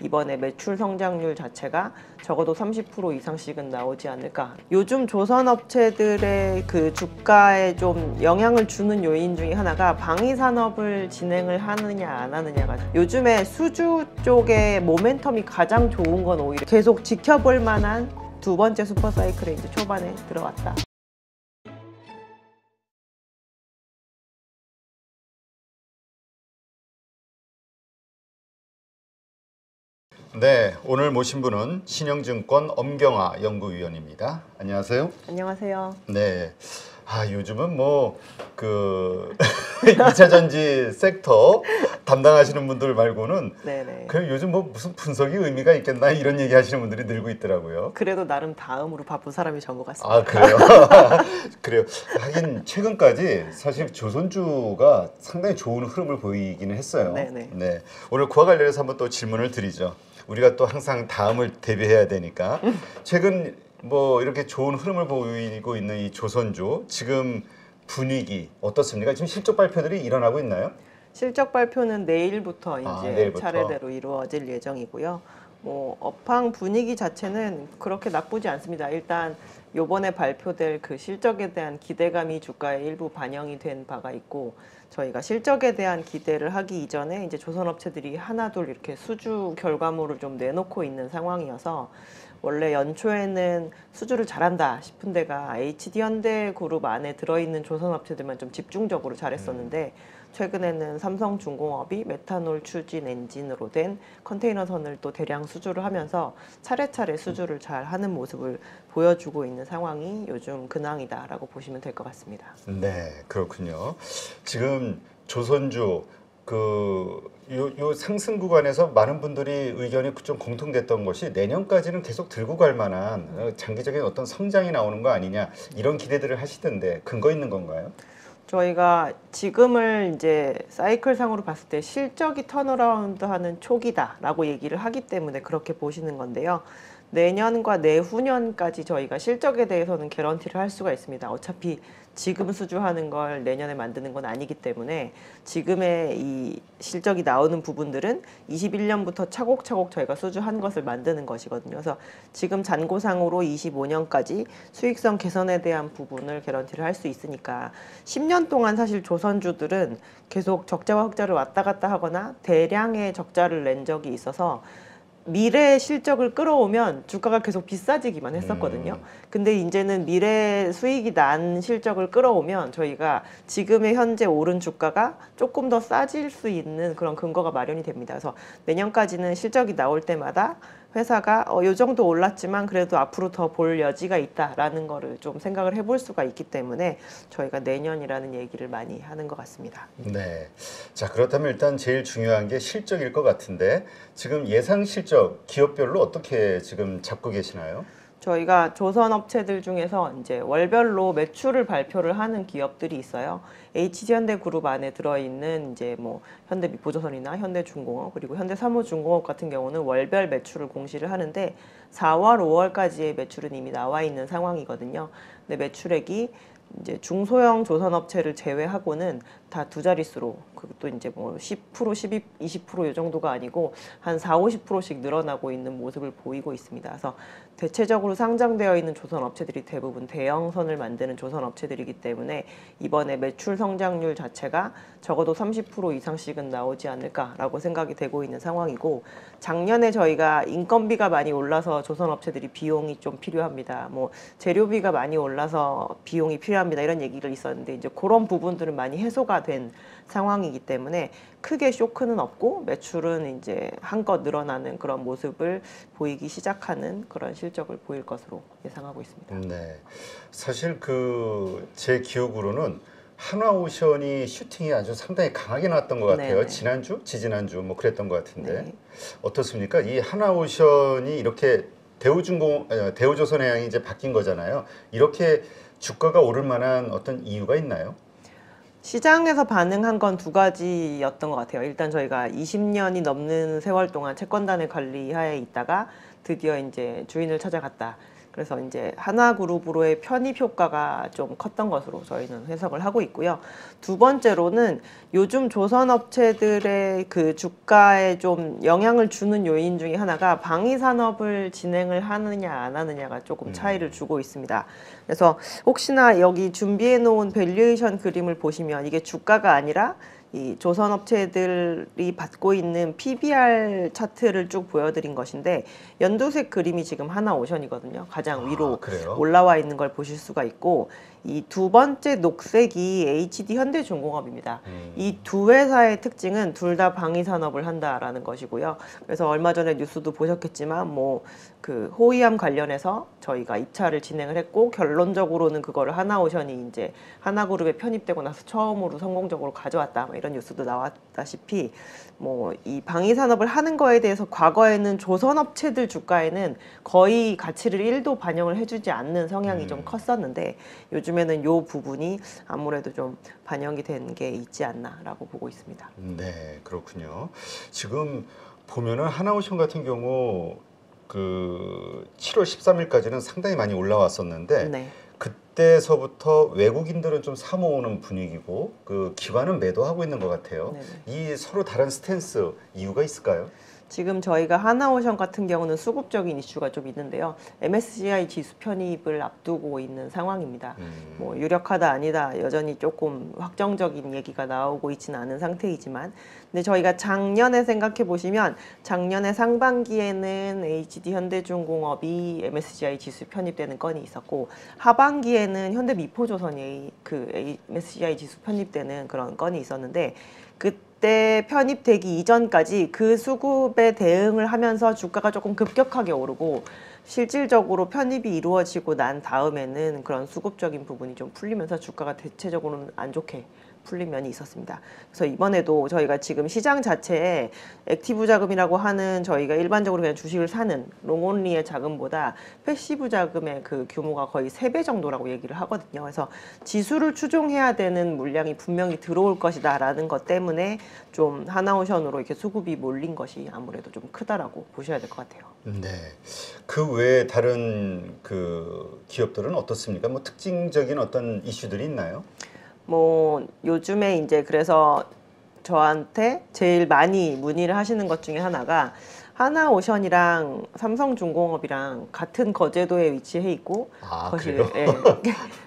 이번에 매출 성장률 자체가 적어도 30% 이상씩은 나오지 않을까. 요즘 조선업체들의 그 주가에 좀 영향을 주는 요인 중에 하나가 방위 산업을 진행을 하느냐 안 하느냐가, 요즘에 수주 쪽의 모멘텀이 가장 좋은 건 오히려 계속 지켜볼 만한 두 번째 슈퍼 사이클에 이제 초반에 들어왔다. 네, 오늘 모신 분은 신영증권 엄경화 연구위원입니다. 안녕하세요. 안녕하세요. 네, 요즘은 뭐 그 2차 전지 섹터 담당하시는 분들 말고는 네네. 그 요즘 뭐 무슨 분석이 의미가 있겠나 이런 얘기 하시는 분들이 늘고 있더라고요. 그래도 나름 다음으로 바쁜 사람이 전 것 같습니다. 아, 그래요? 그래요. 하긴 최근까지 사실 조선주가 상당히 좋은 흐름을 보이기는 했어요. 네네. 네, 오늘 그와 관련해서 한번 또 질문을 드리죠. 우리가 또 항상 다음을 대비해야 되니까 최근 뭐 이렇게 좋은 흐름을 보이고 있는 이 조선주 지금 분위기 어떻습니까? 지금 실적 발표들이 일어나고 있나요? 실적 발표는 내일부터 이제 내일부터. 차례대로 이루어질 예정이고요. 뭐 업황 분위기 자체는 그렇게 나쁘지 않습니다. 일단 요번에 발표될 그 실적에 대한 기대감이 주가에 일부 반영이 된 바가 있고, 저희가 실적에 대한 기대를 하기 이전에 이제 조선업체들이 하나둘 이렇게 수주 결과물을 좀 내놓고 있는 상황이어서, 원래 연초에는 수주를 잘한다 싶은 데가 HD현대그룹 안에 들어있는 조선업체들만 좀 집중적으로 잘했었는데, 최근에는 삼성중공업이 메탄올 추진 엔진으로 된 컨테이너선을 또 대량 수주를 하면서 차례차례 수주를 잘 하는 모습을 보여주고 있는 상황이 요즘 근황이다라고 보시면 될 것 같습니다. 네, 그렇군요. 지금 조선주 요 상승 구간에서 많은 분들이 의견이 좀 공통됐던 것이 내년까지는 계속 들고 갈 만한 장기적인 어떤 성장이 나오는 거 아니냐 이런 기대들을 하시던데 근거 있는 건가요? 저희가 지금을 이제 사이클상으로 봤을 때 실적이 턴어라운드하는 초기다라고 얘기를 하기 때문에 그렇게 보시는 건데요. 내년과 내후년까지 저희가 실적에 대해서는 개런티를 할 수가 있습니다. 어차피 지금 수주하는 걸 내년에 만드는 건 아니기 때문에 지금의 이 실적이 나오는 부분들은 21년부터 차곡차곡 저희가 수주한 것을 만드는 것이거든요. 그래서 지금 잔고상으로 25년까지 수익성 개선에 대한 부분을 개런티를 할 수 있으니까 10년 동안 사실 조선주들은 계속 적자와 흑자를 왔다 갔다 하거나 대량의 적자를 낸 적이 있어서 미래 실적을 끌어오면 주가가 계속 비싸지기만 했었거든요. 근데 이제는 미래 수익이 난 실적을 끌어오면 저희가 지금의 현재 오른 주가가 조금 더 싸질 수 있는 그런 근거가 마련이 됩니다. 그래서 내년까지는 실적이 나올 때마다 회사가 요 정도 올랐지만 그래도 앞으로 더 볼 여지가 있다라는 거를 좀 생각을 해볼 수가 있기 때문에 저희가 내년이라는 얘기를 많이 하는 것 같습니다. 네. 자, 그렇다면 일단 제일 중요한 게 실적일 것 같은데 지금 예상 실적 기업별로 어떻게 지금 잡고 계시나요? 저희가 조선업체들 중에서 이제 월별로 매출을 발표를 하는 기업들이 있어요. HD현대그룹 안에 들어있는 이제 뭐 현대미포조선이나 현대중공업 그리고 현대사무중공업 같은 경우는 월별 매출을 공시를 하는데 4월, 5월까지의 매출은 이미 나와 있는 상황이거든요. 근데 매출액이 이제 중소형 조선업체를 제외하고는 다 두 자릿수로, 그것도 이제 뭐 10%, 12, 20%이 정도가 아니고 한 4, 50%씩 늘어나고 있는 모습을 보이고 있습니다. 그래서 대체적으로 상장되어 있는 조선업체들이 대부분 대형선을 만드는 조선업체들이기 때문에 이번에 매출 성장률 자체가 적어도 30% 이상씩은 나오지 않을까라고 생각이 되고 있는 상황이고, 작년에 저희가 인건비가 많이 올라서 조선업체들이 비용이 좀 필요합니다. 뭐 재료비가 많이 올라서 비용이 필요합니다. 이런 얘기가 있었는데 이제 그런 부분들은 많이 해소가 된 상황이기 때문에 크게 쇼크는 없고 매출은 이제 한껏 늘어나는 그런 모습을 보이기 시작하는 그런 실적을 보일 것으로 예상하고 있습니다. 네. 사실 제 기억으로는 한화오션이 슈팅이 아주 상당히 강하게 나왔던 것 같아요. 네네. 지난주, 지지난주 뭐 그랬던 것 같은데 네. 어떻습니까? 이 한화오션이 이렇게 대우조선해양이 이제 바뀐 거잖아요. 이렇게 주가가 오를 만한 어떤 이유가 있나요? 시장에서 반응한 건 두 가지였던 것 같아요. 일단 저희가 20년이 넘는 세월 동안 채권단의 관리하에 있다가 드디어 이제 주인을 찾아갔다. 그래서 이제 하나그룹으로의 편입 효과가 좀 컸던 것으로 저희는 해석을 하고 있고요. 두 번째로는 요즘 조선업체들의 그 주가에 좀 영향을 주는 요인 중에 하나가 방위 산업을 진행을 하느냐 안 하느냐가 조금 차이를 주고 있습니다. 그래서 혹시나 여기 준비해 놓은 밸류에이션 그림을 보시면 이게 주가가 아니라 이 조선업체들이 받고 있는 PBR 차트를 쭉 보여드린 것인데 연두색 그림이 지금 하나오션이거든요. 가장 위로 그래요? 올라와 있는 걸 보실 수가 있고 이 두 번째 녹색이 HD 현대중공업입니다. 이 두 회사의 특징은 둘 다 방위 산업을 한다라는 것이고요. 그래서 얼마 전에 뉴스도 보셨겠지만 뭐 그 호위함 관련해서 저희가 입찰을 진행을 했고 결론적으로는 그거를 하나오션이 이제 하나그룹에 편입되고 나서 처음으로 성공적으로 가져왔다 뭐 이런 뉴스도 나왔다시피 뭐 이 방위 산업을 하는 거에 대해서 과거에는 조선업체들 주가에는 거의 가치를 1도 반영을 해주지 않는 성향이 좀 컸었는데 요즘에는 요 부분이 아무래도 좀 반영이 된 게 있지 않나라고 보고 있습니다. 네, 그렇군요. 지금 보면은 하나오션 같은 경우 그 7월 13일까지는 상당히 많이 올라왔었는데 네. 그때서부터 외국인들은 좀 사모으는 분위기고 그 기관은 매도하고 있는 것 같아요. 네네. 이 서로 다른 스탠스 이유가 있을까요? 지금 저희가 하나오션 같은 경우는 수급적인 이슈가 좀 있는데요. MSCI 지수 편입을 앞두고 있는 상황입니다. 뭐 유력하다 아니다 여전히 조금 확정적인 얘기가 나오고 있지는 않은 상태이지만 근데 저희가 작년에 생각해 보시면 작년에 상반기에는 HD 현대중공업이 MSCI 지수 편입되는 건이 있었고 하반기에는 현대미포조선이 그 MSCI 지수 편입되는 그런 건이 있었는데 그때 편입되기 이전까지 그 수급에 대응을 하면서 주가가 조금 급격하게 오르고 실질적으로 편입이 이루어지고 난 다음에는 그런 수급적인 부분이 좀 풀리면서 주가가 대체적으로는 안 좋게 풀린 면이 있었습니다. 그래서 이번에도 저희가 지금 시장 자체에 액티브 자금이라고 하는 저희가 일반적으로 그냥 주식을 사는 롱온리의 자금보다 패시브 자금의 그 규모가 거의 3배 정도라고 얘기를 하거든요. 그래서 지수를 추종해야 되는 물량이 분명히 들어올 것이다라는 것 때문에 좀 하나오션으로 이렇게 수급이 몰린 것이 아무래도 좀 크다라고 보셔야 될 것 같아요. 네. 그 외에 다른 그 기업들은 어떻습니까? 뭐 특징적인 어떤 이슈들이 있나요? 뭐 요즘에 이제 그래서 저한테 제일 많이 문의를 하시는 것 중에 하나가 하나오션이랑 삼성중공업이랑 같은 거제도에 위치해 있고 그래요? 예,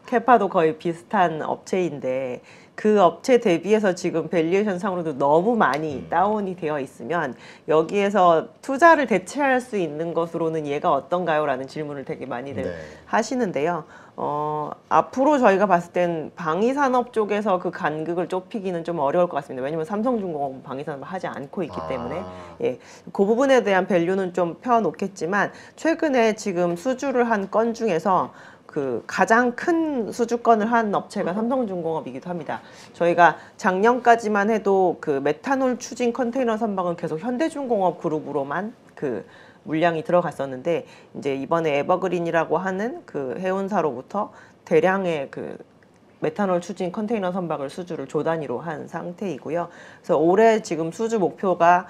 캐파도 거의 비슷한 업체인데 그 업체 대비해서 지금 밸류에이션 상으로도 너무 많이 다운이 되어 있으면 여기에서 투자를 대체할 수 있는 것으로는 얘가 어떤가요? 라는 질문을 되게 많이들 네. 하시는데요. 앞으로 저희가 봤을 땐 방위산업 쪽에서 그 간극을 좁히기는 좀 어려울 것 같습니다. 왜냐면 삼성중공업은 방위산업을 하지 않고 있기 때문에 예, 그 부분에 대한 밸류는 좀 펴놓겠지만 최근에 지금 수주를 한 건 중에서 그 가장 큰 수주권을 한 업체가 삼성중공업이기도 합니다. 저희가 작년까지만 해도 그 메탄올 추진 컨테이너 선박은 계속 현대중공업 그룹으로만 그 물량이 들어갔었는데 이제 이번에 에버그린이라고 하는 그 해운사로부터 대량의 그 메탄올 추진 컨테이너 선박을 수주를 조 단위로 한 상태이고요. 그래서 올해 지금 수주 목표가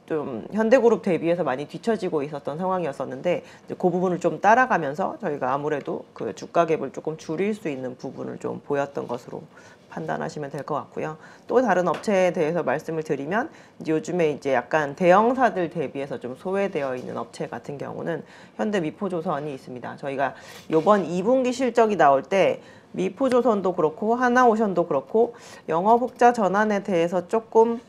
좀 현대그룹 대비해서 많이 뒤처지고 있었던 상황이었었는데 이제 그 부분을 좀 따라가면서 저희가 아무래도 그 주가 갭을 조금 줄일 수 있는 부분을 좀 보였던 것으로 판단하시면 될 것 같고요. 또 다른 업체에 대해서 말씀을 드리면 이제 요즘에 이제 약간 대형사들 대비해서 좀 소외되어 있는 업체 같은 경우는 현대미포조선이 있습니다. 저희가 이번 2분기 실적이 나올 때 미포조선도 그렇고 하나오션도 그렇고 영업 흑자 전환에 대해서 조금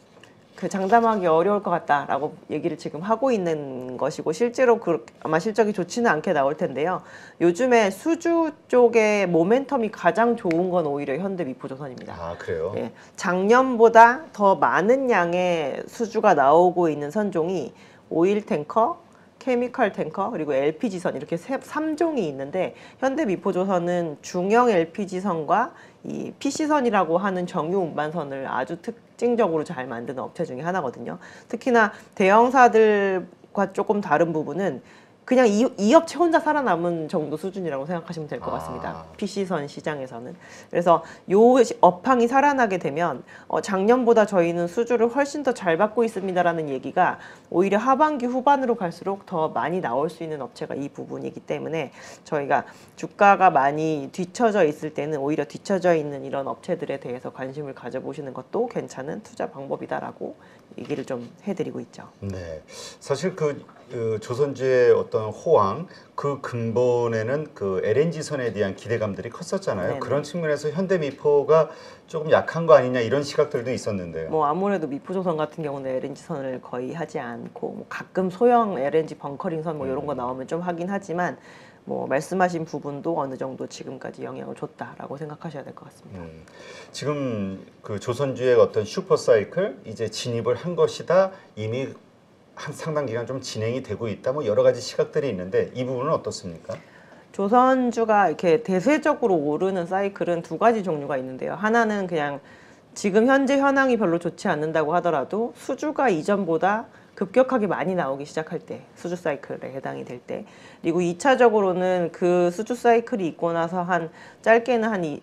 그 장담하기 어려울 것 같다라고 얘기를 지금 하고 있는 것이고 실제로 아마 실적이 좋지는 않게 나올 텐데요. 요즘에 수주 쪽의 모멘텀이 가장 좋은 건 오히려 현대미포조선입니다. 그래요? 예, 작년보다 더 많은 양의 수주가 나오고 있는 선종이 오일 탱커, 케미칼 탱커 그리고 LPG선 이렇게 3종이 있는데 현대미포조선은 중형 LPG선과 이 PC선이라고 하는 정유 운반선을 아주 특징적으로 잘 만드는 업체 중에 하나거든요. 특히나 대형사들과 조금 다른 부분은 그냥 이 업체 혼자 살아남은 정도 수준이라고 생각하시면 될 것 같습니다. 아. PC선 시장에서는. 그래서 요 업황이 살아나게 되면 작년보다 저희는 수주를 훨씬 더 잘 받고 있습니다라는 얘기가 오히려 하반기 후반으로 갈수록 더 많이 나올 수 있는 업체가 이 부분이기 때문에 저희가 주가가 많이 뒤처져 있을 때는 오히려 뒤처져 있는 이런 업체들에 대해서 관심을 가져보시는 것도 괜찮은 투자 방법이다라고 얘기를 좀 해드리고 있죠. 네, 사실 그 조선주의 어떤 호황 그 근본에는 그 LNG 선에 대한 기대감들이 컸었잖아요. 네네. 그런 측면에서 현대미포가 조금 약한 거 아니냐 이런 시각들도 있었는데요. 뭐 아무래도 미포조선 같은 경우는 LNG 선을 거의 하지 않고 뭐 가끔 소형 LNG 벙커링 선 뭐 이런 거 나오면 좀 하긴 하지만 뭐 말씀하신 부분도 어느 정도 지금까지 영향을 줬다라고 생각하셔야 될 것 같습니다. 지금 그 조선주의 어떤 슈퍼사이클 이제 진입을 한 것이다. 이미 한 상당 기간 좀 진행이 되고 있다. 뭐 여러 가지 시각들이 있는데 이 부분은 어떻습니까? 조선주가 이렇게 대세적으로 오르는 사이클은 두 가지 종류가 있는데요. 하나는 그냥 지금 현재 현황이 별로 좋지 않는다고 하더라도 수주가 이전보다 급격하게 많이 나오기 시작할 때 수주 사이클에 해당이 될 때, 그리고 2차적으로는 그 수주 사이클이 있고 나서 한 짧게는 한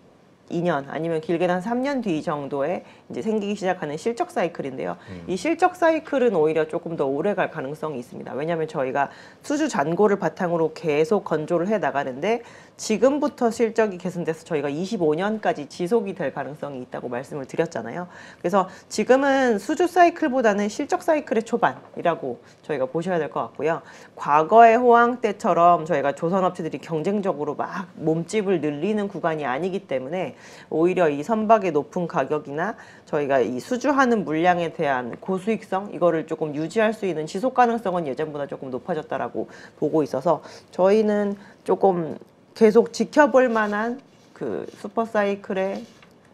2년 아니면 길게는 한 3년 뒤 정도에 이제 생기기 시작하는 실적 사이클인데요. 이 실적 사이클은 오히려 조금 더 오래 갈 가능성이 있습니다. 왜냐하면 저희가 수주 잔고를 바탕으로 계속 건조를 해 나가는데 지금부터 실적이 개선돼서 저희가 25년까지 지속이 될 가능성이 있다고 말씀을 드렸잖아요. 그래서 지금은 수주 사이클보다는 실적 사이클의 초반이라고 저희가 보셔야 될 것 같고요. 과거의 호황 때처럼 저희가 조선업체들이 경쟁적으로 막 몸집을 늘리는 구간이 아니기 때문에 오히려 이 선박의 높은 가격이나 저희가 이 수주하는 물량에 대한 고수익성 이거를 조금 유지할 수 있는 지속 가능성은 예전보다 조금 높아졌다라고 보고 있어서 저희는 조금 계속 지켜볼 만한 그 슈퍼사이클의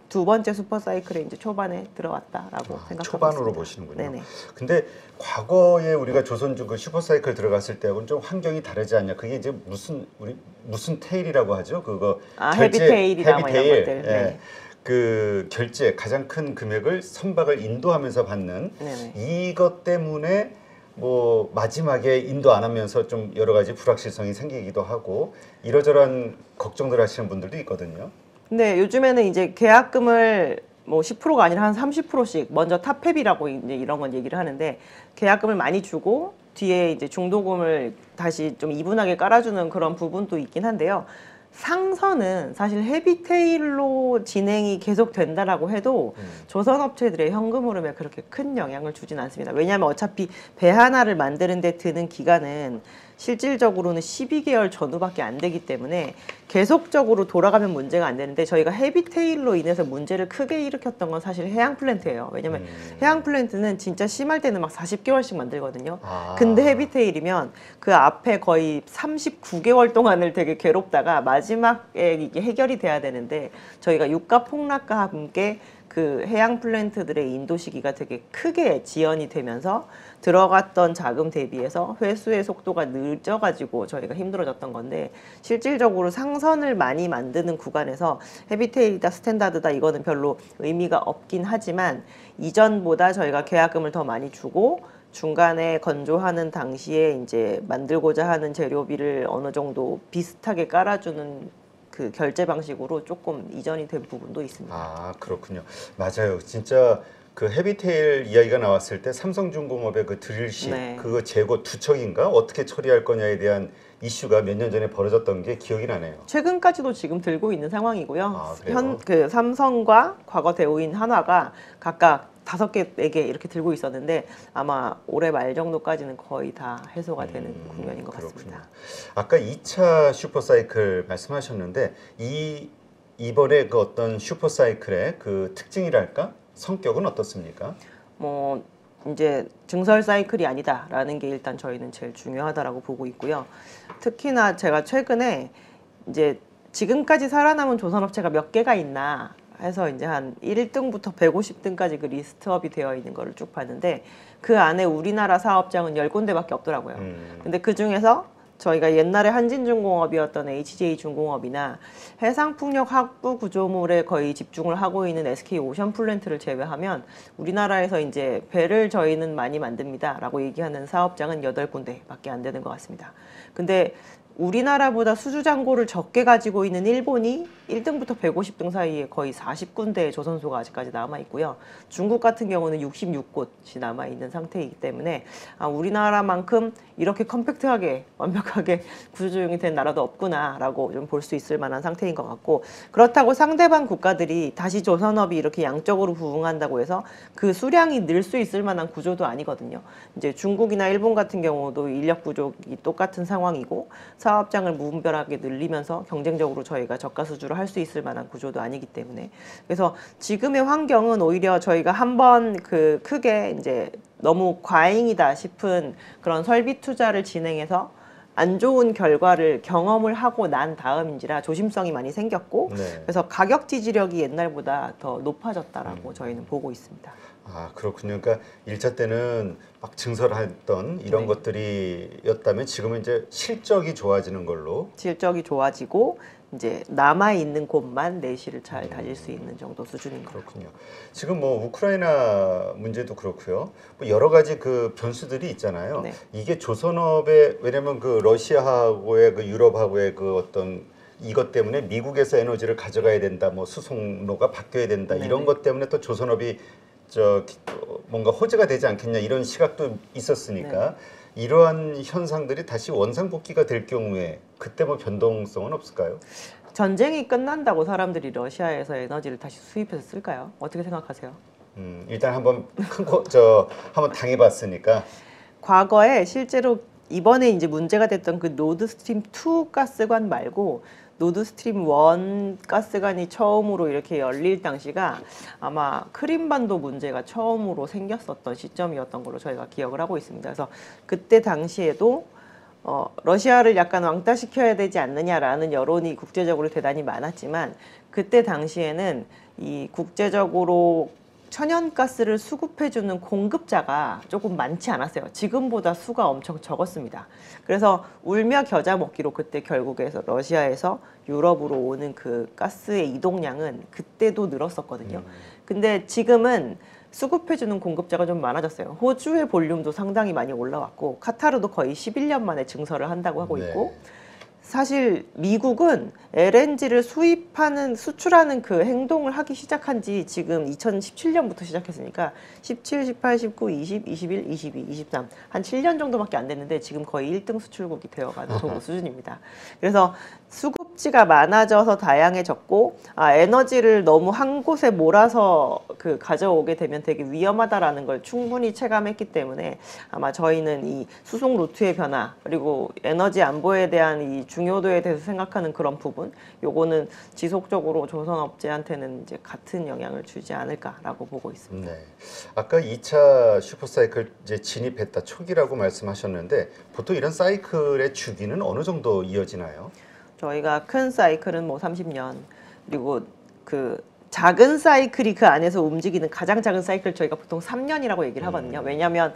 두 번째 슈퍼사이클에 이제 초반에 들어왔다라고 생각하고 초반으로 있습니다. 보시는군요. 네네. 근데 과거에 우리가 조선주 그 슈퍼사이클 들어갔을 때하고는 좀 환경이 다르지 않냐? 그게 이제 무슨 테일이라고 하죠? 그거 헤비테일이나 뭐 이런 헤비테일. 것들. 예. 네. 그 결제 가장 큰 금액을 선박을 인도하면서 받는 네네. 이것 때문에 뭐 마지막에 인도 안 하면서 좀 여러 가지 불확실성이 생기기도 하고 이러저러한 걱정들 하시는 분들도 있거든요. 근데 요즘에는 이제 계약금을 뭐 10%가 아니라 한 30%씩 먼저 탑회비라고 이제 이런 건 얘기를 하는데 계약금을 많이 주고 뒤에 이제 중도금을 다시 좀 이분하게 깔아주는 그런 부분도 있긴 한데요. 상선은 사실 헤비테일로 진행이 계속 된다라고 해도 조선업체들의 현금 흐름에 그렇게 큰 영향을 주진 않습니다. 왜냐하면 어차피 배 하나를 만드는 데 드는 기간은 실질적으로는 12개월 전후밖에 안 되기 때문에 계속적으로 돌아가면 문제가 안 되는데 저희가 헤비테일로 인해서 문제를 크게 일으켰던 건 사실 해양 플랜트예요. 왜냐면 해양 플랜트는 진짜 심할 때는 막 40개월씩 만들거든요. 근데 헤비테일이면 그 앞에 거의 39개월 동안을 되게 괴롭다가 마지막에 이게 해결이 돼야 되는데 저희가 유가 폭락과 함께 그 해양 플랜트들의 인도 시기가 되게 크게 지연이 되면서 들어갔던 자금 대비해서 회수의 속도가 늦어가지고 저희가 힘들어졌던 건데 실질적으로 상선을 많이 만드는 구간에서 헤비테일이다 스탠다드다 이거는 별로 의미가 없긴 하지만 이전보다 저희가 계약금을 더 많이 주고 중간에 건조하는 당시에 이제 만들고자 하는 재료비를 어느 정도 비슷하게 깔아주는 그 결제 방식으로 조금 이전이 된 부분도 있습니다. 아, 그렇군요. 맞아요. 진짜 그 헤비테일 이야기가 나왔을 때 삼성중공업의 그 드릴십 네. 그거 재고 두 척인가 어떻게 처리할 거냐에 대한 이슈가 몇 년 전에 벌어졌던 게 기억이 나네요. 최근까지도 지금 들고 있는 상황이고요. 아, 그래요? 그 삼성과 과거 대우인 한화가 각각 5개, 4개 이렇게 들고 있었는데 아마 올해 말 정도까지는 거의 다 해소가 되는 국면인 것 그렇군요. 같습니다. 아까 2차 슈퍼사이클 말씀하셨는데 이번에 그 어떤 슈퍼사이클의 그 특징이랄까? 성격은 어떻습니까? 뭐 이제 증설 사이클이 아니다라는 게 일단 저희는 제일 중요하다라고 보고 있고요. 특히나 제가 최근에 이제 지금까지 살아남은 조선업체가 몇 개가 있나 해서 이제 한 1등부터 150등까지 그 리스트업이 되어 있는 거를 쭉 봤는데 그 안에 우리나라 사업장은 10군데밖에 없더라고요. 근데 그 중에서 저희가 옛날에 한진중공업이었던 HJ중공업이나 해상풍력 확부 구조물에 거의 집중을 하고 있는 SK오션플랜트를 제외하면 우리나라에서 이제 배를 저희는 많이 만듭니다라고 얘기하는 사업장은 8군데밖에 안 되는 것 같습니다. 근데 우리나라보다 수주잔고를 적게 가지고 있는 일본이 1등부터 150등 사이에 거의 40군데의 조선소가 아직까지 남아있고요. 중국 같은 경우는 66곳이 남아있는 상태이기 때문에 우리나라만큼 이렇게 컴팩트하게 완벽하게 구조조정이 된 나라도 없구나라고 좀 볼 수 있을 만한 상태인 것 같고, 그렇다고 상대방 국가들이 다시 조선업이 이렇게 양적으로 부흥한다고 해서 그 수량이 늘 수 있을 만한 구조도 아니거든요. 이제 중국이나 일본 같은 경우도 인력 부족이 똑같은 상황이고 사업장을 무분별하게 늘리면서 경쟁적으로 저희가 저가 수주를 할 수 있을 만한 구조도 아니기 때문에, 그래서 지금의 환경은 오히려 저희가 한번 크게 이제 너무 과잉이다 싶은 그런 설비 투자를 진행해서 안 좋은 결과를 경험을 하고 난 다음인지라 조심성이 많이 생겼고, 네. 그래서 가격 지지력이 옛날보다 더 높아졌다라고 저희는 보고 있습니다. 아, 그렇군요. 그러니까 1차 때는 막 증설했던 이런 네. 것들이었다면 지금은 이제 실적이 좋아지는 걸로. 실적이 좋아지고 이제 남아 있는 곳만 내실을 잘 다질 수 있는 정도 수준인 거예요. 그렇군요. 지금 뭐 우크라이나 문제도 그렇고요. 뭐 여러 가지 그 변수들이 있잖아요. 네. 이게 조선업의, 왜냐면 그 러시아하고의 그 유럽하고의 그 어떤 이것 때문에 미국에서 에너지를 가져가야 된다, 뭐 수송로가 바뀌어야 된다, 네네. 이런 것 때문에 또 조선업이 뭔가 호재가 되지 않겠냐, 이런 시각도 있었으니까 이러한 현상들이 다시 원상복귀가 될 경우에 그때 뭐 변동성은 없을까요? 전쟁이 끝난다고 사람들이 러시아에서 에너지를 다시 수입해서 쓸까요? 어떻게 생각하세요? 일단 한번 한번 당해봤으니까. 과거에 실제로 이번에 이제 문제가 됐던 그 노드스트림 2 가스관 말고 노드스트림 1 가스관이 처음으로 이렇게 열릴 당시가 아마 크림반도 문제가 처음으로 생겼었던 시점이었던 걸로 저희가 기억을 하고 있습니다. 그래서 그때 당시에도 러시아를 약간 왕따시켜야 되지 않느냐라는 여론이 국제적으로 대단히 많았지만, 그때 당시에는 이 국제적으로 천연가스를 수급해주는 공급자가 조금 많지 않았어요. 지금보다 수가 엄청 적었습니다. 그래서 울며 겨자 먹기로 그때 결국에서 러시아에서 유럽으로 오는 그 가스의 이동량은 그때도 늘었었거든요. 근데 지금은 수급해주는 공급자가 좀 많아졌어요. 호주의 볼륨도 상당히 많이 올라왔고 카타르도 거의 11년 만에 증설을 한다고 하고 있고, 사실 미국은 LNG를 수출하는 그 행동을 하기 시작한 지 지금 2017년부터 시작했으니까 17, 18, 19, 20, 21, 22, 23 한 7년 정도밖에 안 됐는데 지금 거의 1등 수출국이 되어가는 정도 수준입니다. 그래서 수급지가 많아져서 다양해졌고, 에너지를 너무 한 곳에 몰아서 가져오게 되면 되게 위험하다라는 걸 충분히 체감했기 때문에 아마 저희는 이 수송 루트의 변화 그리고 에너지 안보에 대한 이 중요도에 대해서 생각하는 그런 부분, 요거는 지속적으로 조선업체한테는 이제 같은 영향을 주지 않을까라고 보고 있습니다. 네. 아까 2차 슈퍼사이클 이제 진입했다 초기라고 말씀하셨는데 보통 이런 사이클의 주기는 어느 정도 이어지나요? 저희가 큰 사이클은 뭐 30년, 그리고 그 작은 사이클이 그 안에서 움직이는 가장 작은 사이클 저희가 보통 3년이라고 얘기를 하거든요. 왜냐하면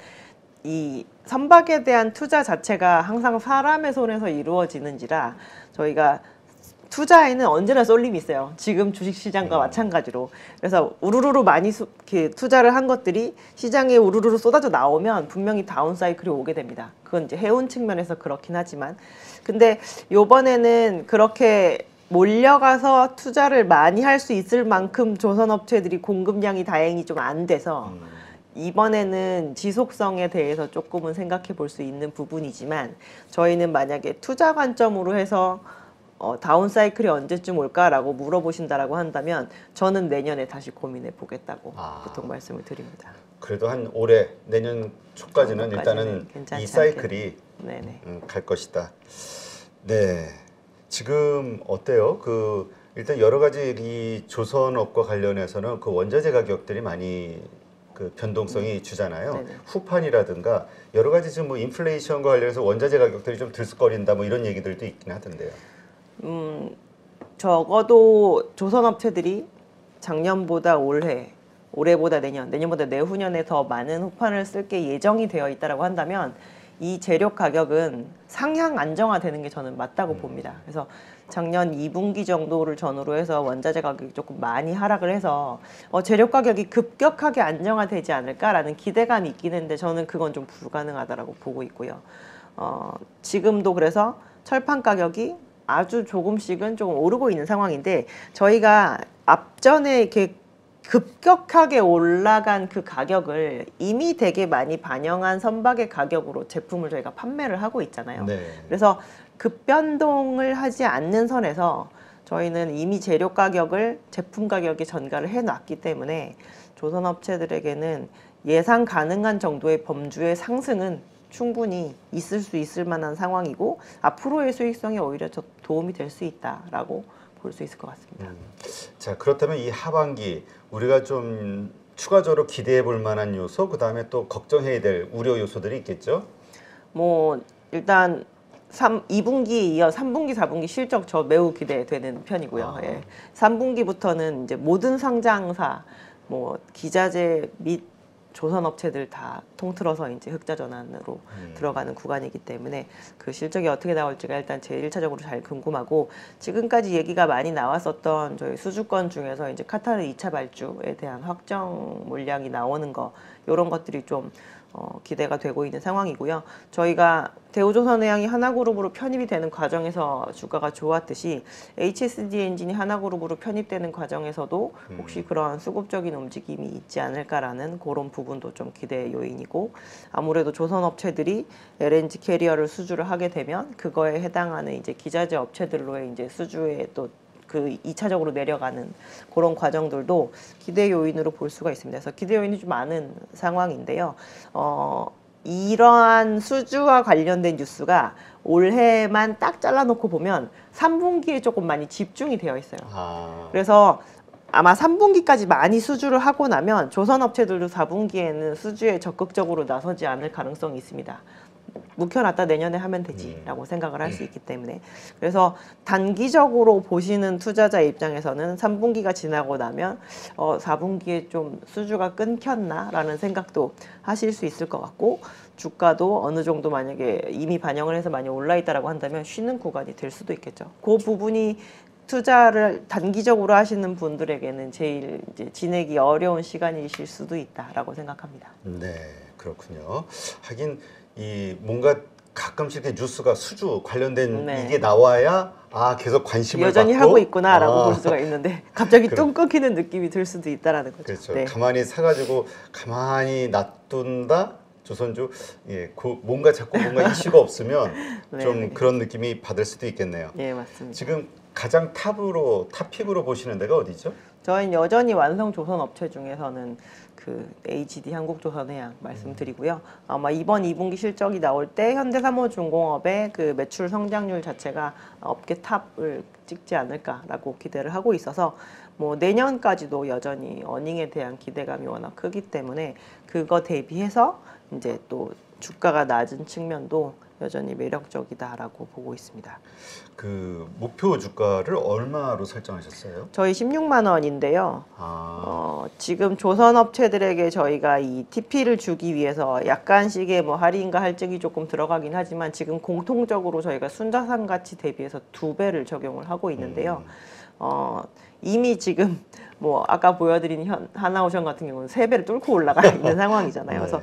이 선박에 대한 투자 자체가 항상 사람의 손에서 이루어지는지라 저희가 투자에는 언제나 쏠림이 있어요. 지금 주식시장과 마찬가지로. 그래서 우르르르 많이 투자를 한 것들이 시장에 우르르르 쏟아져 나오면 분명히 다운 사이클이 오게 됩니다. 그건 이제 해운 측면에서 그렇긴 하지만, 근데 요번에는 그렇게 몰려가서 투자를 많이 할 수 있을 만큼 조선업체들이 공급량이 다행히 좀 안 돼서 이번에는 지속성에 대해서 조금은 생각해 볼 수 있는 부분이지만, 저희는 만약에 투자 관점으로 해서 다운 사이클이 언제쯤 올까라고 물어보신다라고 한다면 저는 내년에 다시 고민해 보겠다고 보통 말씀을 드립니다. 그래도 한 올해 내년 초까지는 일단은 이 사이클이 갈 것이다. 네. 지금 어때요? 일단 여러 가지 이 조선업과 관련해서는 그 원자재 가격들이 많이 그 변동성이 주잖아요. 네네. 후판이라든가 여러 가지 지금 뭐 인플레이션과 관련해서 원자재 가격들이 좀 들썩거린다 뭐 이런 얘기들도 있긴 하던데요. 적어도 조선업체들이 작년보다 올해보다 내년, 내년보다 내후년에 더 많은 후판을 쓸 게 예정이 되어 있다라고 한다면 이 재료 가격은 상향 안정화되는 게 저는 맞다고 봅니다. 그래서 작년 2분기 정도를 전후로 해서 원자재 가격이 조금 많이 하락을 해서 재료 가격이 급격하게 안정화되지 않을까라는 기대감이 있긴 했는데 저는 그건 좀 불가능하다라고 보고 있고요. 지금도 그래서 철판 가격이 아주 조금씩은 좀 오르고 있는 상황인데 저희가 앞전에 이렇게 급격하게 올라간 그 가격을 이미 되게 많이 반영한 선박의 가격으로 제품을 저희가 판매를 하고 있잖아요. 네. 그래서 급변동을 하지 않는 선에서 저희는 이미 재료 가격을 제품 가격에 전가를 해놨기 때문에 조선업체들에게는 예상 가능한 정도의 범주의 상승은 충분히 있을 수 있을 만한 상황이고 앞으로의 수익성에 오히려 더 도움이 될 수 있다라고 볼 수 있을 것 같습니다. 자, 그렇다면 이 하반기 우리가 좀 추가적으로 기대해 볼 만한 요소, 그 다음에 또 걱정해야 될 우려 요소들이 있겠죠? 뭐 일단 2분기 이어 3분기, 4분기 실적 저 매우 기대되는 편이고요. 예. 3분기부터는 이제 모든 상장사, 뭐 기자재 및 조선업체들 다 통틀어서 이제 흑자 전환으로 들어가는 구간이기 때문에 그 실적이 어떻게 나올지가 일단 제일 1차적으로 잘 궁금하고 지금까지 얘기가 많이 나왔었던 저희 수주권 중에서 이제 카타르 2차 발주에 대한 확정 물량이 나오는 거 이런 것들이 좀 기대가 되고 있는 상황이고요. 저희가 대우조선해양이 하나그룹으로 편입이 되는 과정에서 주가가 좋았듯이 HSD 엔진이 하나그룹으로 편입되는 과정에서도 혹시 그런 수급적인 움직임이 있지 않을까라는 그런 부분도 좀 기대의 요인이고 아무래도 조선업체들이 LNG 캐리어를 수주를 하게 되면 그거에 해당하는 이제 기자재 업체들로의 이제 수주에 또 그 2차적으로 내려가는 그런 과정들도 기대 요인으로 볼 수가 있습니다. 그래서 기대 요인이 좀 많은 상황인데요. 이러한 수주와 관련된 뉴스가 올해만 딱 잘라놓고 보면 3분기에 조금 많이 집중이 되어 있어요. 그래서 아마 3분기까지 많이 수주를 하고 나면 조선업체들도 4분기에는 수주에 적극적으로 나서지 않을 가능성이 있습니다. 묵혀놨다 내년에 하면 되지라고 생각을 할 수 있기 때문에 그래서 단기적으로 보시는 투자자 입장에서는 3분기가 지나고 나면 4분기에 좀 수주가 끊겼나라는 생각도 하실 수 있을 것 같고 주가도 어느 정도 만약에 이미 반영을 해서 많이 올라 있다라고 한다면 쉬는 구간이 될 수도 있겠죠. 그 부분이 투자를 단기적으로 하시는 분들에게는 제일 이제 지내기 어려운 시간이실 수도 있다라고 생각합니다. 네, 그렇군요. 하긴 이 뭔가 가끔씩 이렇게 뉴스가 수주 관련된 네. 이게 나와야 계속 관심을 여전히 받고 하고 있구나라고 볼 수가 있는데 갑자기 뚱 끊기는 느낌이 들 수도 있다라는 거죠. 그렇죠. 네. 가만히 사가지고 가만히 놔둔다. 조선주 뭔가 자꾸 뭔가 이슈가 없으면 네, 좀 네. 그런 느낌이 받을 수도 있겠네요. 예, 맞습니다. 지금 가장 탑픽으로 보시는 데가 어디죠? 저희는 여전히 완성 조선 업체 중에서는 그 HD 한국조선해양 말씀드리고요. 아마 이번 2분기 실적이 나올 때 현대사무중공업의 그 매출 성장률 자체가 업계 탑을 찍지 않을까라고 기대를 하고 있어서 뭐 내년까지도 여전히 어닝에 대한 기대감이 워낙 크기 때문에 그거 대비해서 이제 또 주가가 낮은 측면도 여전히 매력적이다라고 보고 있습니다. 그 목표 주가를 얼마로 설정하셨어요? 저희 16만 원인데요. 아, 지금 조선업체들에게 저희가 이 TP를 주기 위해서 약간씩의 뭐 할인과 할증이 조금 들어가긴 하지만 지금 공통적으로 저희가 순자산 가치 대비해서 2배를 적용을 하고 있는데요. 이미 지금 뭐 아까 보여드린 하나오션 같은 경우는 3배를 뚫고 올라가 있는 상황이잖아요. 그래서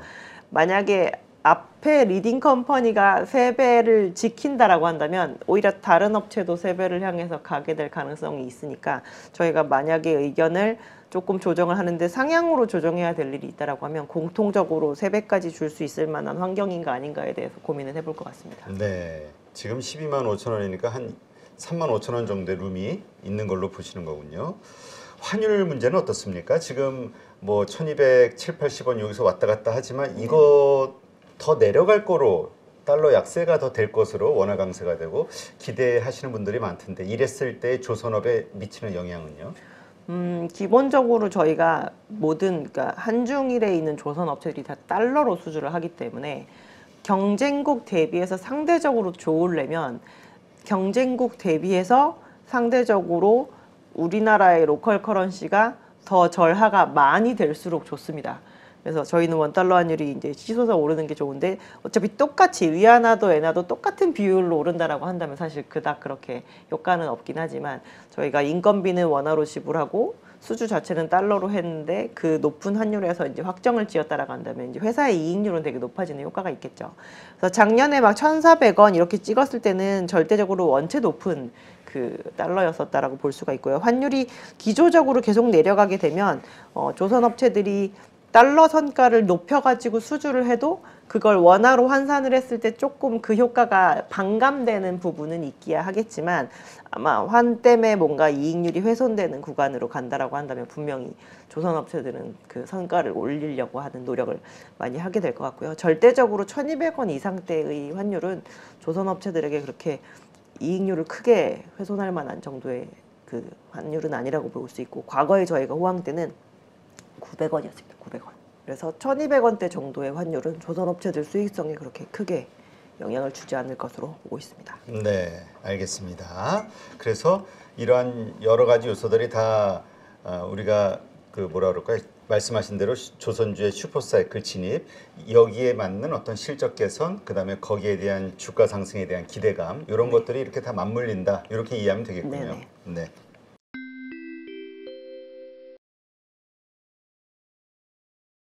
만약에 앞에 리딩 컴퍼니가 3배를 지킨다라고 한다면 오히려 다른 업체도 3배를 향해서 가게 될 가능성이 있으니까 저희가 만약에 의견을 조금 조정을 하는데 상향으로 조정해야 될 일이 있다라고 하면 공통적으로 3배까지 줄 수 있을 만한 환경인가 아닌가에 대해서 고민을 해볼 것 같습니다. 네. 지금 12만 5천 원이니까 한 3만 5천 원 정도의 룸이 있는 걸로 보시는 거군요. 환율 문제는 어떻습니까? 지금 뭐 1270, 80원 여기서 왔다 갔다 하지만 이거 더 내려갈 거로 달러 약세가 더 될 것으로 원화 강세가 되고 기대하시는 분들이 많던데 이랬을 때 조선업에 미치는 영향은요? 기본적으로 저희가 그러니까 한중일에 있는 조선업체들이 다 달러로 수주를 하기 때문에 경쟁국 대비해서 상대적으로 좋으려면 경쟁국 대비해서 상대적으로 우리나라의 로컬 커런시가 더 절하가 많이 될수록 좋습니다. 그래서 저희는 원달러 환율이 이제 치솟아 오르는 게 좋은데 어차피 똑같이 위안화도 엔화도 똑같은 비율로 오른다라고 한다면 사실 그닥 그렇게 효과는 없긴 하지만 저희가 인건비는 원화로 지불하고 수주 자체는 달러로 했는데 그 높은 환율에서 이제 확정을 지었다라고 한다면 이제 회사의 이익률은 되게 높아지는 효과가 있겠죠. 그래서 작년에 막 1,400원 이렇게 찍었을 때는 절대적으로 원체 높은 그 달러였었다라고 볼 수가 있고요. 환율이 기조적으로 계속 내려가게 되면 조선 업체들이 달러 선가를 높여가지고 수주를 해도 그걸 원화로 환산을 했을 때 조금 그 효과가 반감되는 부분은 있기야 하겠지만 아마 환 때문에 뭔가 이익률이 훼손되는 구간으로 간다라고 한다면 분명히 조선 업체들은 그 선가를 올리려고 하는 노력을 많이 하게 될 것 같고요. 절대적으로 1,200원 이상대의 환율은 조선 업체들에게 그렇게 이익률을 크게 훼손할 만한 정도의 그 환율은 아니라고 볼 수 있고 과거에 저희가 호황 때는 900원이었습니다. 900원. 그래서 1,200원대 정도의 환율은 조선업체들 수익성에 그렇게 크게 영향을 주지 않을 것으로 보고 있습니다. 네, 알겠습니다. 그래서 이러한 여러 가지 요소들이 다 우리가 그 뭐라 그럴까요? 말씀하신 대로 조선주의 슈퍼사이클 진입, 여기에 맞는 어떤 실적 개선, 그다음에 거기에 대한 주가 상승에 대한 기대감, 이런 것들이 이렇게 다 맞물린다. 이렇게 이해하면 되겠군요. 네네. 네.